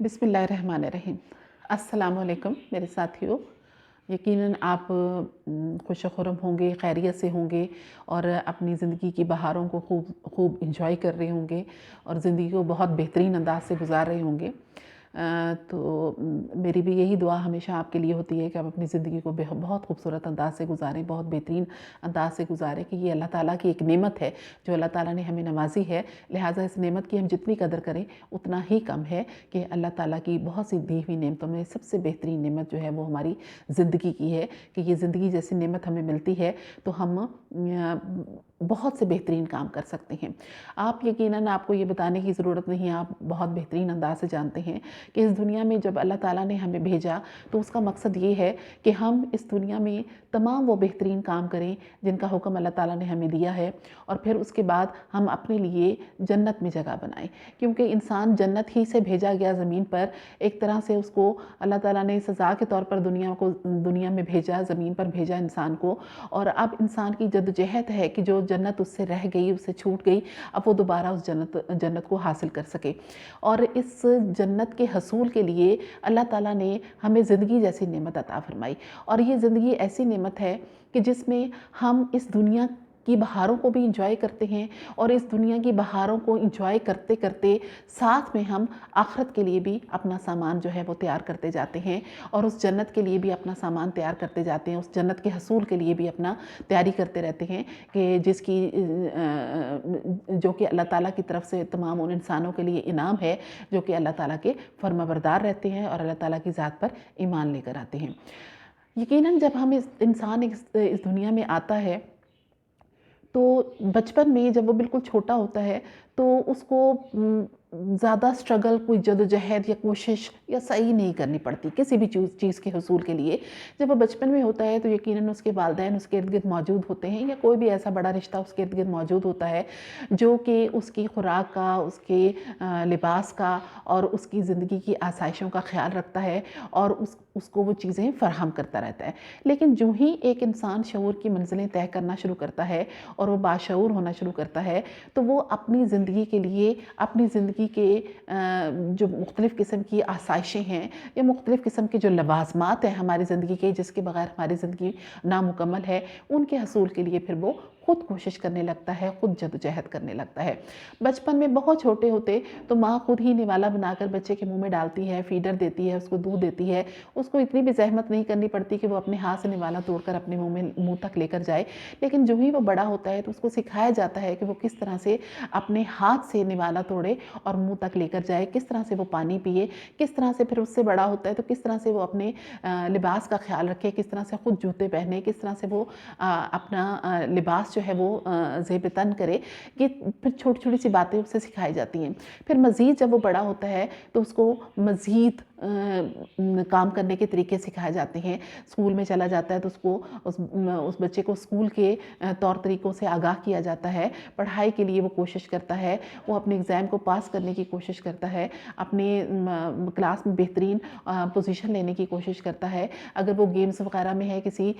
بسم اللہ الرحمن الرحیم۔ السلام علیکم میرے ساتھیوں، یقیناً آپ خوش و خرم ہوں گے، خیریت سے ہوں گے اور اپنی زندگی کی بہاروں کو خوب انجوائے کر رہے ہوں گے اور زندگی کو بہت بہترین انداز سے گزار رہے ہوں گے۔ تو میری بھی یہی دعا ہمیشہ آپ کے لیے ہوتی ہے کہ آپ اپنی زندگی کو بہت خوبصورت انداز سے گزاریں، بہت بہترین انداز سے گزاریں، کہ یہ اللہ تعالیٰ کی ایک نعمت ہے جو اللہ تعالیٰ نے ہمیں نوازی ہے۔ لہٰذا اس نعمت کی ہم جتنی قدر کریں اتنا ہی کم ہے کہ اللہ تعالیٰ کی بہت سی دی ہوئی نعمتوں میں سب سے بہترین نعمت جو ہے وہ ہماری زندگی کی ہے، کہ یہ زندگی جیسی نعمت ہمیں ملتی ہے تو ہم بہت سے بہترین کام کر سکتے ہیں۔ آپ یقیناً آپ کو یہ بتانے کی ضرورت نہیں، آپ بہت بہترین انداز سے جانتے ہیں کہ اس دنیا میں جب اللہ تعالیٰ نے ہمیں بھیجا تو اس کا مقصد یہ ہے کہ ہم اس دنیا میں تمام وہ بہترین کام کریں جن کا حکم اللہ تعالیٰ نے ہمیں دیا ہے، اور پھر اس کے بعد ہم اپنے لیے جنت میں جگہ بنائیں، کیونکہ انسان جنت ہی سے بھیجا گیا زمین پر۔ ایک طرح سے اس کو اللہ تعالیٰ نے سزا کے طور پر دنیا میں بھیجا، زمین پر بھیجا انسان کو، اور اب انسان کی جدوجہد ہے کہ جو جنت اس سے رہ گئی، اس سے چھوٹ گئی، اب وہ دوبارہ اس جنت کو حاصل کر سکے۔ اور اس جنت کے حصول کے لیے اللہ تعالیٰ نے ہمیں زندگی جیسی نعمت عطا فرمائی، اور یہ زندگی ایسی نعمت ہے کہ جس میں ہم اس دنیا کی بہاروں کو بھی انجوائے کرتے ہیں، اور اس دنیا کی بہاروں کو انجوائے کرتے کرتے ساتھ میں ہم آخرت کے لیے بھی اپنا سامان جو ہے وہ تیار کرتے جاتے ہیں، اور اس جنت کے لیے بھی اپنا سامان تیار کرتے جاتے ہیں، اس جنت کے حصول کے لیے بھی اپنا تیاری کرتے رہتے ہیں، کہ جس کی جو کہ اللہ تعالیٰ کی طرف سے تمام ان انسانوں کے لیے انعام ہے جو کہ اللہ تعالیٰ کے فرمانبردار رہتے ہیں اور اللہ تعالیٰ کی ذات پر ایمان لے کر آتے ہیں۔ یقیناً جب ہم انسان اس دنیا میں آتا ہے تو بچپن میں جب وہ بالکل چھوٹا ہوتا ہے تو اس کو زیادہ سٹرگل، کوئی جدوجہد یا کوشش یا صحیح نہیں کرنی پڑتی کسی بھی چیز کے حصول کے لیے۔ جب وہ بچپن میں ہوتا ہے تو یقیناً اس کے والدین اس کے ارد گرد موجود ہوتے ہیں، یا کوئی بھی ایسا بڑا رشتہ اس کے ارد گرد موجود ہوتا ہے جو کہ اس کی خوراک کا، اس کے لباس کا اور اس کی زندگی کی آسائشوں کا خیال رکھتا ہے، اور اس کو وہ چیزیں فراہم کرتا رہتا ہے۔ لیکن جو ہی ایک انسان شعور کی منزلیں طے کرنا شروع کرتا ہے اور وہ باشعور ہونا شروع کرتا ہے تو وہ اپنی زندگی کے لیے، اپنی زندگی کے جو مختلف قسم کی آسائشیں ہیں یا مختلف قسم کے جو لوازمات ہیں ہماری زندگی کے، جس کے بغیر ہماری زندگی نامکمل ہے، ان کے حصول کے لیے پھر وہ خود کوشش کرنے لگتا ہے، خود جدوجہد کرنے لگتا ہے۔ بچپن میں بہت چھوٹے ہوتے تو ماں خود ہی نوالا بنا کر بچے کے منہ میں ڈالتی ہے، فیڈر دیتی ہے، اس کو دودھ دیتی ہے، اس کو اتنی بھی زحمت نہیں کرنی پڑتی کہ وہ اپنے ہاتھ سے نوالا توڑ کر اپنے منہ تک لے کر جائے۔ لیکن جو ہی وہ بڑا ہوتا ہے تو اس کو سکھایا جاتا ہے کہ وہ کس طرح سے اپنے ہاتھ سے نوالا توڑے اور منہ تک لے کر جائے، کس طرح سے وہ پانی پیے، کس طرح سے پھر اس سے بڑا ہوتا ہے تو کس طرح سے وہ اپنے لباس کا خیال رکھے، کس طرح سے خود جوتے پہنے، کس طرح سے وہ اپنا لباس جو ہے وہ زیب تن کرے۔ یہ پھر چھوٹی چھوٹی سی باتیں اسے سکھائی جاتی ہیں۔ پھر مزید جب وہ بڑا ہوتا ہے تو اس کو مزید کام کرنے کے طریقے سکھائے جاتے ہیں۔ اسکول میں چلا جاتا ہے تو اس بچے کو اسکول کے طور طریقوں سے آگاہ کیا جاتا ہے، پڑھائی کے لیے وہ کوشش کرتا ہے، وہ اپنے ایگزام کو پاس کرنے کی کوشش کرتا ہے، اپنے کلاس میں بہترین پوزیشن لینے کی کوشش کرتا ہے۔ اگر وہ گیمز وغیرہ میں ہے، کسی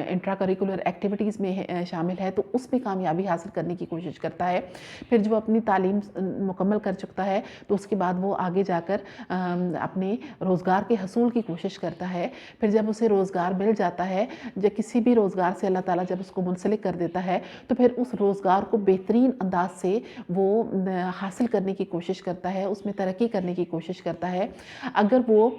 انٹرا کریکولر ایکٹیویٹیز میں شامل ہے تو اس میں کامیابی حاصل کرنے کی کوشش کرتا ہے۔ پھر جب وہ اپنی تعلیم مکمل کر چکتا ہے تو اس کے بعد وہ آگے جا کر اپنے روزگار کے حصول کی کوشش کرتا ہے۔ پھر جب اسے روزگار مل جاتا ہے، یا کسی بھی روزگار سے اللہ تعالیٰ جب اس کو منسلک کر دیتا ہے تو پھر اس روزگار کو بہترین انداز سے وہ حاصل کرنے کی کوشش کرتا ہے، اس میں ترقی کرنے کی کوشش کرتا ہے۔ اگر وہ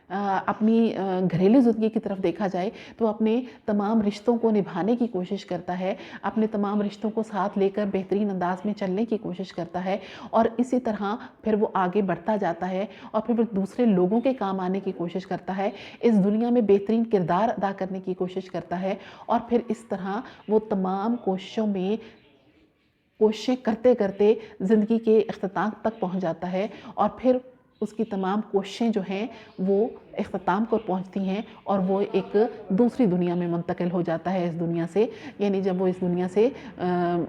اپنی گھریلو زندگی کی طرف دیکھا جائے تو اپنے تمام رشتوں کو نبھانے کی کوشش کرتا ہے، اپنے تمام رشتوں کو ساتھ لے کر بہترین انداز میں چلنے کی کوشش کرتا ہے، اور اسی طرح پھر وہ آگے بڑھتا جاتا ہے اور پھر وہ دوسرے لوگوں کے کام آنے کی کوشش کرتا ہے، اس دنیا میں بہترین کردار ادا کرنے کی کوشش کرتا ہے، اور پھر اس طرح وہ تمام کوششوں میں کوششیں کرتے کرتے زندگی کے اختتام تک پہنچ جاتا ہے، اور پھر اس کی تمام کوششیں جو ہیں وہ اختتام کو پہنچتی ہیں اور وہ ایک دوسری دنیا میں منتقل ہو جاتا ہے اس دنیا سے، یعنی جب وہ اس دنیا سے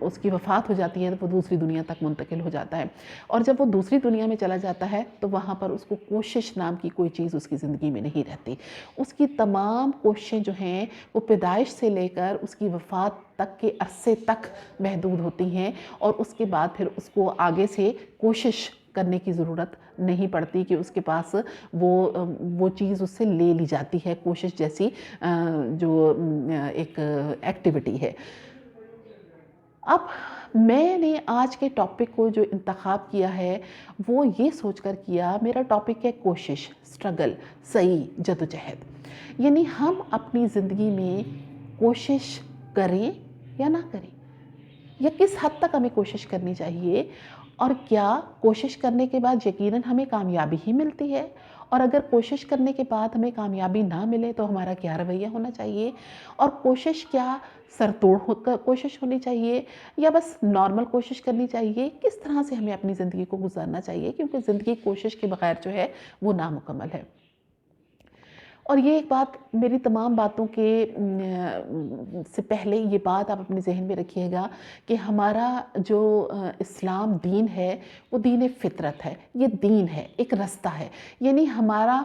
اس کی وفات ہو جاتی ہے تو وہ دوسری دنیا تک منتقل ہو جاتا ہے، اور جب وہ دوسری دنیا میں چلا جاتا ہے تو وہاں پر اس کو کوشش نام کی کوئی چیز اس کی زندگی میں نہیں رہتی۔ اس کی تمام کوششیں جو ہیں وہ پیدائش سے لے کر اس کی وفات تک کے عرصے تک محدود ہوتی ہیں، اور اس کے بعد پھر اس کو آگے سے کوشش کرنے کی ضرورت نہیں پڑتی کہ اس کے پاس وہ چیز اس سے لے لی جاتی ہے، کوشش جیسی جو ایک ایکٹیویٹی ہے۔ اب میں نے آج کے ٹاپک کو جو انتخاب کیا ہے وہ یہ سوچ کر کیا، میرا ٹاپک ہے کوشش، اسٹرگل، سعی، جدوجہد۔ یعنی ہم اپنی زندگی میں کوشش کریں یا نہ کریں، یا کس حد تک ہمیں کوشش کرنی چاہیے، اور کیا کوشش کرنے کے بعد یقیناً ہمیں کامیابی ہی ملتی ہے، اور اگر کوشش کرنے کے بعد ہمیں کامیابی نہ ملے تو ہمارا کیا رویہ ہونا چاہیے، اور کوشش کیا سر توڑ کوشش ہونی چاہیے یا بس نارمل کوشش کرنی چاہیے، کس طرح سے ہمیں اپنی زندگی کو گزارنا چاہیے، کیونکہ زندگی کوشش کے بغیر جو ہے وہ نامکمل ہے۔ اور یہ ایک بات میری تمام باتوں کے سے پہلے یہ بات آپ اپنے ذہن میں رکھیے گا کہ ہمارا جو اسلام دین ہے وہ دین فطرت ہے، یہ دین ہے، ایک رستہ ہے۔ یعنی ہمارا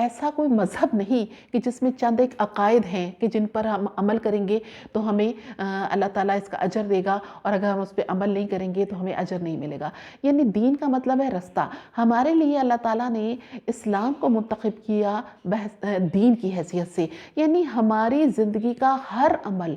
ایسا کوئی مذہب نہیں کہ جس میں چند ایک عقائد ہیں کہ جن پر ہم عمل کریں گے تو ہمیں اللہ تعالیٰ اس کا اجر دے گا، اور اگر ہم اس پہ عمل نہیں کریں گے تو ہمیں اجر نہیں ملے گا۔ یعنی دین کا مطلب ہے رستہ۔ ہمارے لیے اللہ تعالیٰ نے اسلام کو منتخب کیا دین کی حیثیت سے، یعنی ہماری زندگی کا ہر عمل،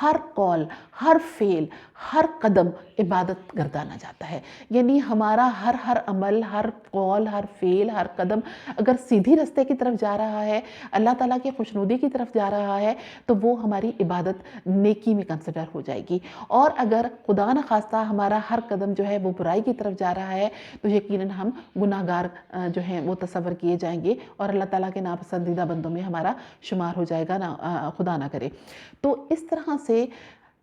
ہر قول، ہر فعل، ہر قدم عبادت گردانا جاتا ہے۔ یعنی ہمارا ہر عمل، ہر قول، ہر فعل، ہر قدم اگر سیدھی رستے کی طرف جا رہا ہے، اللہ تعالیٰ کی خوشنودی کی طرف جا رہا ہے، تو وہ ہماری عبادت نیکی میں کنسیڈر ہو جائے گی۔ اور اگر خدا نخواستہ ہمارا ہر قدم جو ہے وہ برائی کی طرف جا رہا ہے تو یقیناً ہم گناہگار جو ہیں وہ تصور کیے جائیں گے، اور اللہ تعالیٰ کے ناپسندیدہ بندوں میں ہمارا شمار ہو جائے گا، خدا نہ کرے۔ تو اس طرح سے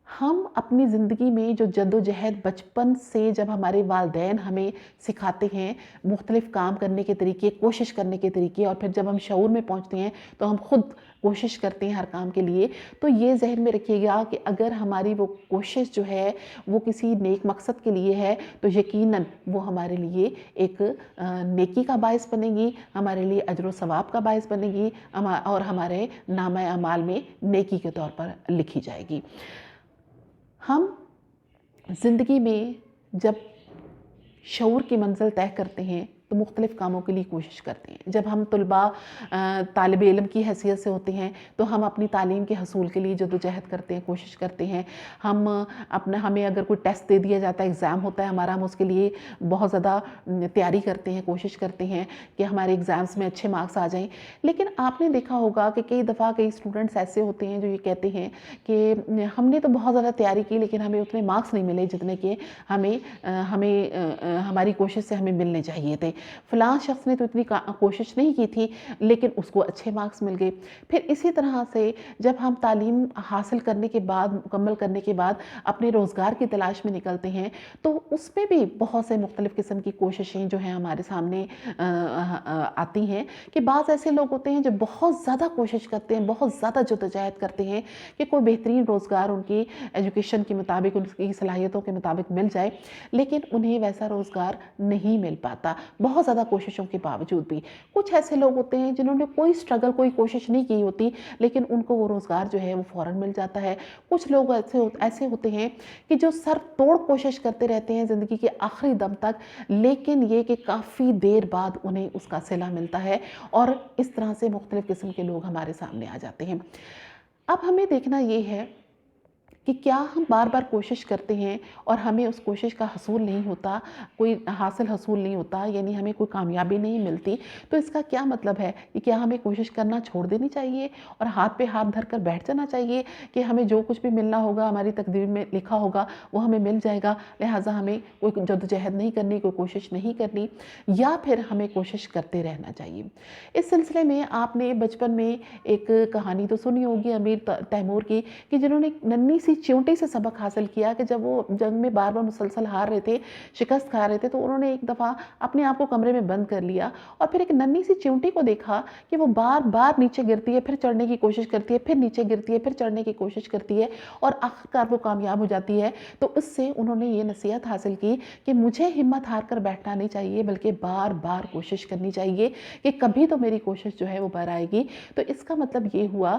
ہم اپنی زندگی میں جو جد و جہد بچپن سے جب ہمارے والدین ہمیں سکھاتے ہیں مختلف کام کرنے کے طریقے، کوشش کرنے کے طریقے، اور پھر جب ہم شعور میں پہنچتے ہیں تو ہم خود کوشش کرتے ہیں ہر کام کے لیے، تو یہ ذہن میں رکھیے گا کہ اگر ہماری وہ کوشش جو ہے وہ کسی نیک مقصد کے لیے ہے تو یقیناً وہ ہمارے لیے ایک نیکی کا باعث بنے گی، ہمارے لیے اجر و ثواب کا باعث بنے گی، اور ہمارے نامہ اعمال میں نیکی کے طور پر لکھی جائے گی۔ ہم زندگی میں جب شعور کی منزل طے کرتے ہیں تو مختلف کاموں کے لیے کوشش کرتے ہیں۔ جب ہم طلباء طالب علم کی حیثیت سے ہوتے ہیں تو ہم اپنی تعلیم کے حصول کے لیے جدوجہد کرتے ہیں، کوشش کرتے ہیں۔ ہمیں اگر کوئی ٹیسٹ دے دیا جاتا ہے، ایگزام ہوتا ہے ہمارا، ہم اس کے لیے بہت زیادہ تیاری کرتے ہیں، کوشش کرتے ہیں کہ ہمارے ایگزامس میں اچھے مارکس آ جائیں۔ لیکن آپ نے دیکھا ہوگا کہ کئی دفعہ کئی اسٹوڈنٹس ایسے ہوتے ہیں جو یہ کہتے ہیں کہ ہم نے تو بہت زیادہ تیاری کی لیکن ہمیں اتنے مارکس نہیں ملے جتنے کہ ہماری کوشش سے ہمیں ملنے چاہیے تھے۔ فلاں شخص نے تو اتنی کوشش نہیں کی تھی لیکن اس کو اچھے مارکس مل گئے۔ پھر اسی طرح سے جب ہم تعلیم حاصل کرنے کے بعد، مکمل کرنے کے بعد اپنے روزگار کی تلاش میں نکلتے ہیں تو اس میں بھی بہت سے مختلف قسم کی کوششیں جو ہیں ہمارے سامنے آتی ہیں کہ بعض ایسے لوگ ہوتے ہیں جو بہت زیادہ کوشش کرتے ہیں، بہت زیادہ جدوجہد کرتے ہیں کہ کوئی بہترین روزگار ان کی ایجوکیشن کے مطابق، ان کی صلاحیتوں کے مطابق مل جائے، لیکن انہیں ویسا روزگار نہیں مل پاتا بہت زیادہ کوششوں کے باوجود بھی۔ کچھ ایسے لوگ ہوتے ہیں جنہوں نے کوئی اسٹرگل، کوئی کوشش نہیں کی ہوتی لیکن ان کو وہ روزگار جو ہے وہ فوراً مل جاتا ہے۔ کچھ لوگ ایسے ہوتے ہیں کہ جو سر توڑ کوشش کرتے رہتے ہیں زندگی کے آخری دم تک، لیکن یہ کہ کافی دیر بعد انہیں اس کا صلہ ملتا ہے، اور اس طرح سے مختلف قسم کے لوگ ہمارے سامنے آ جاتے ہیں۔ اب ہمیں دیکھنا یہ ہے کہ کیا ہم بار بار کوشش کرتے ہیں اور ہمیں اس کوشش کا حصول نہیں ہوتا، کوئی حصول نہیں ہوتا، یعنی ہمیں کوئی کامیابی نہیں ملتی، تو اس کا کیا مطلب ہے کہ کیا ہمیں کوشش کرنا چھوڑ دینی چاہیے اور ہاتھ پہ ہاتھ دھر کر بیٹھ جانا چاہیے کہ ہمیں جو کچھ بھی ملنا ہوگا، ہماری تقدیر میں لکھا ہوگا وہ ہمیں مل جائے گا، لہٰذا ہمیں کوئی جدوجہد نہیں کرنی، کوئی کوشش نہیں کرنی، یا پھر ہمیں کوشش کرتے رہنا چاہیے؟ اس سلسلے میں آپ نے بچپن میں ایک کہانی تو سنی ہوگی امیر تیمور کی، کہ جنہوں نے ننھی سی چیونٹی سے سبق حاصل کیا کہ جب وہ جنگ میں بار بار مسلسل ہار رہے تھے، شکست کھا رہے تھے، تو انہوں نے ایک دفعہ اپنے آپ کو کمرے میں بند کر لیا اور پھر ایک ننھی سی چیونٹی کو دیکھا کہ وہ بار بار نیچے گرتی ہے، پھر چڑھنے کی کوشش کرتی ہے، پھر نیچے گرتی ہے، پھر چڑھنے کی کوشش کرتی ہے، اور آخرکار وہ کامیاب ہو جاتی ہے۔ تو اس سے انہوں نے یہ نصیحت حاصل کی کہ مجھے ہمت ہار کر بیٹھنا نہیں چاہیے بلکہ بار بار کوشش کرنی چاہیے کہ کبھی تو میری کوشش جو ہے وہ بر آئے گی۔ تو اس کا مطلب یہ ہوا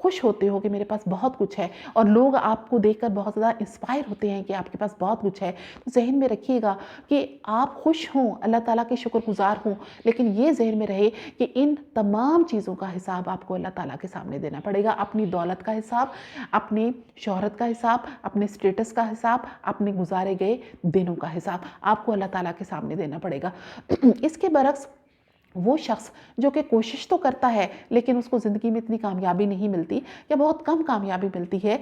خوش ہوتے ہو کہ میرے پاس بہت کچھ ہے اور لوگ آپ کو دیکھ کر بہت زیادہ انسپائر ہوتے ہیں کہ آپ کے پاس بہت کچھ ہے، تو ذہن میں رکھیے گا کہ آپ خوش ہوں، اللہ تعالیٰ کے شکر گزار ہوں، لیکن یہ ذہن میں رہے کہ ان تمام چیزوں کا حساب آپ کو اللہ تعالیٰ کے سامنے دینا پڑے گا۔ اپنی دولت کا حساب، اپنی شہرت کا حساب، اپنے اسٹیٹس کا حساب، اپنے گزارے گئے دنوں کا حساب آپ کو اللہ تعالیٰ کے سامنے دینا پڑے گا۔ اس کے برعکس وہ شخص جو کہ کوشش تو کرتا ہے لیکن اس کو زندگی میں اتنی کامیابی نہیں ملتی یا بہت کم کامیابی ملتی ہے،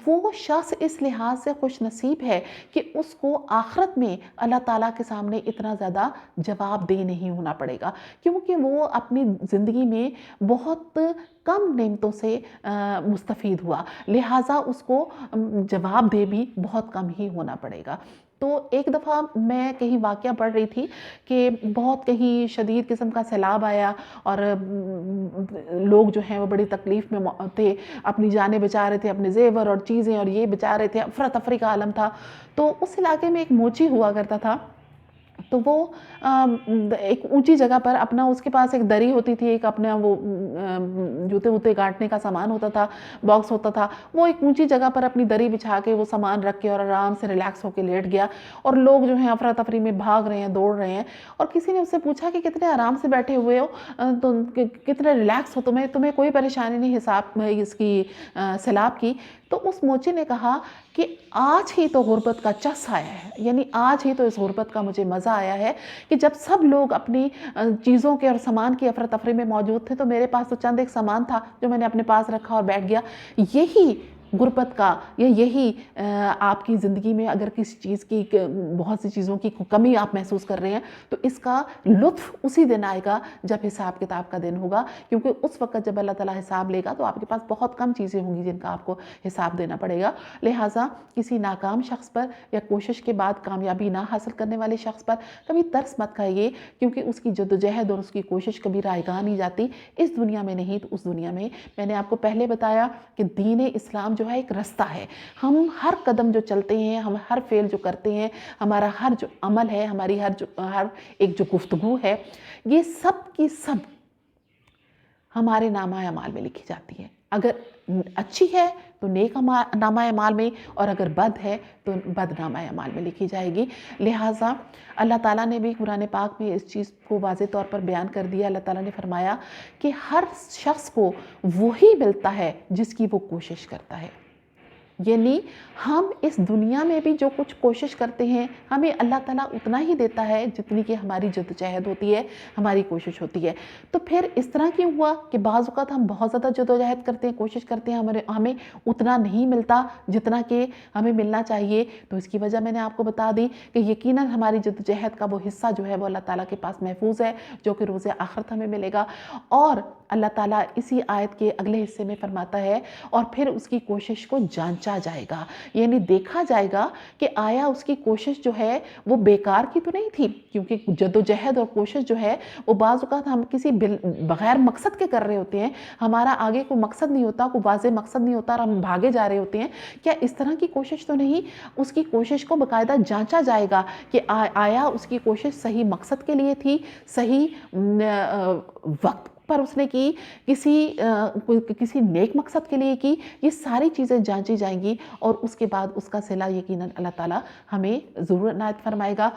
وہ شخص اس لحاظ سے خوش نصیب ہے کہ اس کو آخرت میں اللہ تعالیٰ کے سامنے اتنا زیادہ جواب دہ نہیں ہونا پڑے گا، کیونکہ وہ اپنی زندگی میں بہت کم نعمتوں سے مستفید ہوا، لہٰذا اس کو جواب دہ بھی بہت کم ہی ہونا پڑے گا۔ تو ایک دفعہ میں کہیں واقعہ پڑھ رہی تھی کہ بہت کہیں شدید قسم کا سیلاب آیا اور لوگ جو ہیں وہ بڑی تکلیف میں تھے، اپنی جانیں بچا رہے تھے، اپنے زیور اور چیزیں اور یہ بچا رہے تھے، افراتفری کا عالم تھا۔ تو اس علاقے میں ایک موچی ہوا کرتا تھا، تو وہ ایک اونچی جگہ پر اپنا، اس کے پاس ایک دری ہوتی تھی، ایک اپنا وہ جوتے ووتے گاٹنے کا سامان ہوتا تھا، باکس ہوتا تھا، وہ ایک اونچی جگہ پر اپنی دری بچھا کے وہ سامان رکھ کے اور آرام سے ریلیکس ہو کے لیٹ گیا، اور لوگ جو ہیں افراتفری میں بھاگ رہے ہیں، دوڑ رہے ہیں، اور کسی نے اس سے پوچھا کہ کتنے آرام سے بیٹھے ہوئے ہو، تو کتنے ریلیکس ہو، تمہیں کوئی پریشانی نہیں حساب اس کی سیلاب کی؟ تو اس موچی نے کہا کہ آج ہی تو غربت کا چس آیا ہے، یعنی آج ہی تو اس غربت کا مجھے مزہ آیا ہے کہ جب سب لوگ اپنی چیزوں کے اور سامان کی افراتفری میں موجود تھے تو میرے پاس تو چند ایک سامان تھا جو میں نے اپنے پاس رکھا اور بیٹھ گیا۔ یہی غربت کا یا یہی آپ کی زندگی میں اگر کسی چیز کی، بہت سی چیزوں کی کمی آپ محسوس کر رہے ہیں تو اس کا لطف اسی دن آئے گا جب حساب کتاب کا دن ہوگا، کیونکہ اس وقت جب اللہ تعالیٰ حساب لے گا تو آپ کے پاس بہت کم چیزیں ہوں گی جن کا آپ کو حساب دینا پڑے گا۔ لہٰذا کسی ناکام شخص پر یا کوشش کے بعد کامیابی نہ حاصل کرنے والے شخص پر کبھی ترس مت کھائیے، کیونکہ اس کی جدوجہد اور اس کی کوشش کبھی رائگاں نہیں جاتی، اس دنیا میں نہیں تو اس دنیا میں۔ میں نے آپ کو پہلے بتایا کہ دین اسلام جو ہے ایک رستہ ہے، ہم ہر قدم جو چلتے ہیں، ہم ہر فعل جو کرتے ہیں، ہمارا ہر جو عمل ہے، ہماری ہر ایک جو گفتگو ہے، یہ سب کی سب ہمارے نامہ اعمال میں لکھی جاتی ہے۔ اگر اچھی ہے تو نیک نامہ اعمال میں، اور اگر بد ہے تو بد نامہ اعمال میں لکھی جائے گی۔ لہٰذا اللہ تعالیٰ نے بھی قرآن پاک میں اس چیز کو واضح طور پر بیان کر دیا۔ اللہ تعالیٰ نے فرمایا کہ ہر شخص کو وہی ملتا ہے جس کی وہ کوشش کرتا ہے، یعنی ہم اس دنیا میں بھی جو کچھ کوشش کرتے ہیں ہمیں اللہ تعالیٰ اتنا ہی دیتا ہے جتنی کہ ہماری جدوجہد ہوتی ہے، ہماری کوشش ہوتی ہے۔ تو پھر اس طرح کیوں ہوا کہ بعض اوقات ہم بہت زیادہ جدوجہد کرتے ہیں، کوشش کرتے ہیں، ہمیں اتنا نہیں ملتا جتنا کہ ہمیں ملنا چاہیے؟ تو اس کی وجہ میں نے آپ کو بتا دی کہ یقیناً ہماری جدوجہد کا وہ حصہ جو ہے وہ اللہ تعالیٰ کے پاس محفوظ ہے، جو کہ روز آخرت ہمیں ملے گا۔ اور اللہ تعالیٰ اسی آیت کے اگلے حصے میں فرماتا ہے اور پھر اس کی کوشش کو جانچا جائے گا، یعنی دیکھا جائے گا کہ آیا اس کی کوشش جو ہے وہ بیکار کی تو نہیں تھی، کیونکہ جدوجہد اور کوشش جو ہے وہ بعض اوقات ہم کسی بغیر مقصد کے کر رہے ہوتے ہیں، ہمارا آگے کوئی مقصد نہیں ہوتا، کوئی واضح مقصد نہیں ہوتا اور ہم بھاگے جا رہے ہوتے ہیں۔ کیا اس طرح کی کوشش تو نہیں؟ اس کی کوشش کو باقاعدہ جانچا جائے گا کہ آیا اس کی کوشش صحیح مقصد کے لیے تھی، صحیح وقت پر اس نے کی، کسی نیک مقصد کے لیے کی۔ یہ ساری چیزیں جانچی جائیں گی اور اس کے بعد اس کا صلہ یقیناً اللہ تعالیٰ ہمیں ضرور عنایت فرمائے گا۔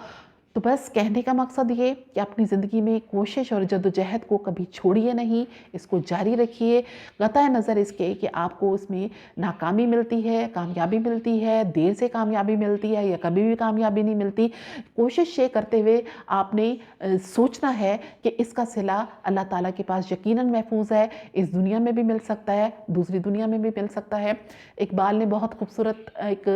تو بس کہنے کا مقصد یہ کہ اپنی زندگی میں کوشش اور جدوجہد کو کبھی چھوڑیے نہیں، اس کو جاری رکھیے، قطع نظر اس کے کہ آپ کو اس میں ناکامی ملتی ہے، کامیابی ملتی ہے، دیر سے کامیابی ملتی ہے یا کبھی بھی کامیابی نہیں ملتی۔ کوشش یہ کرتے ہوئے آپ نے سوچنا ہے کہ اس کا صلہ اللہ تعالیٰ کے پاس یقیناً محفوظ ہے، اس دنیا میں بھی مل سکتا ہے، دوسری دنیا میں بھی مل سکتا ہے۔ اقبال نے بہت خوبصورت ایک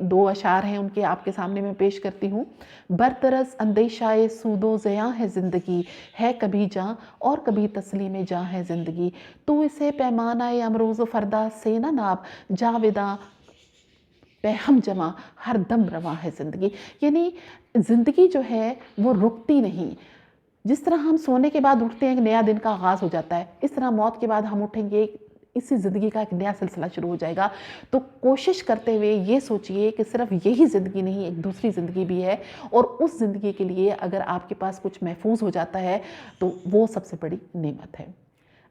2 اشعار ہیں، ان کے آپ کے سامنے میں پیش کرتی ہوں۔ برطرز اندیشہ سود و زیاں ہے زندگی، ہے کبھی جاں اور کبھی تسلیم جاں ہے زندگی، تو اسے پیمانہ امروز و فردا سے نہ ناپ، جاوداں پہ ہم جمع ہر دم رواں ہے زندگی۔ یعنی زندگی جو ہے وہ رکتی نہیں، جس طرح ہم سونے کے بعد اٹھتے ہیں ایک نیا دن کا آغاز ہو جاتا ہے، اس طرح موت کے بعد ہم اٹھیں گے، اسی زندگی کا ایک نیا سلسلہ شروع ہو جائے گا۔ تو کوشش کرتے ہوئے یہ سوچئے کہ صرف یہی زندگی نہیں، ایک دوسری زندگی بھی ہے، اور اس زندگی کے لیے اگر آپ کے پاس کچھ محفوظ ہو جاتا ہے تو وہ سب سے بڑی نعمت ہے۔